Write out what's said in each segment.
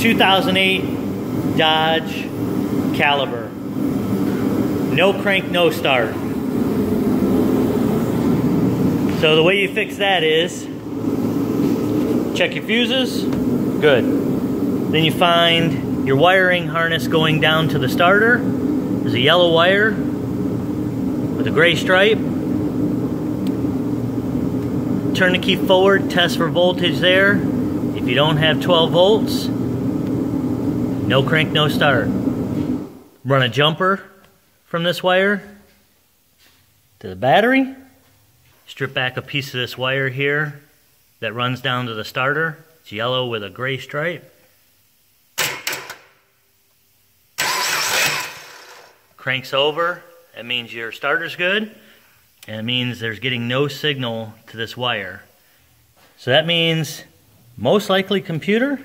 2008 Dodge Caliber. No crank, no start. So the way you fix that is, check your fuses, good. Then you find your wiring harness going down to the starter. There's a yellow wire with a gray stripe. Turn the key forward, test for voltage there. If you don't have 12 volts, no crank, no start. Run a jumper from this wire to the battery. Strip back a piece of this wire here that runs down to the starter. It's yellow with a gray stripe. Cranks over. That means your starter's good. And it means there's getting no signal to this wire. So that means most likely computer.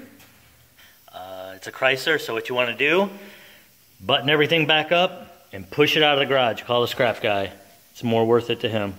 It's a Chrysler, so what you want to do, button everything back up and push it out of the garage. Call the scrap guy. It's more worth it to him.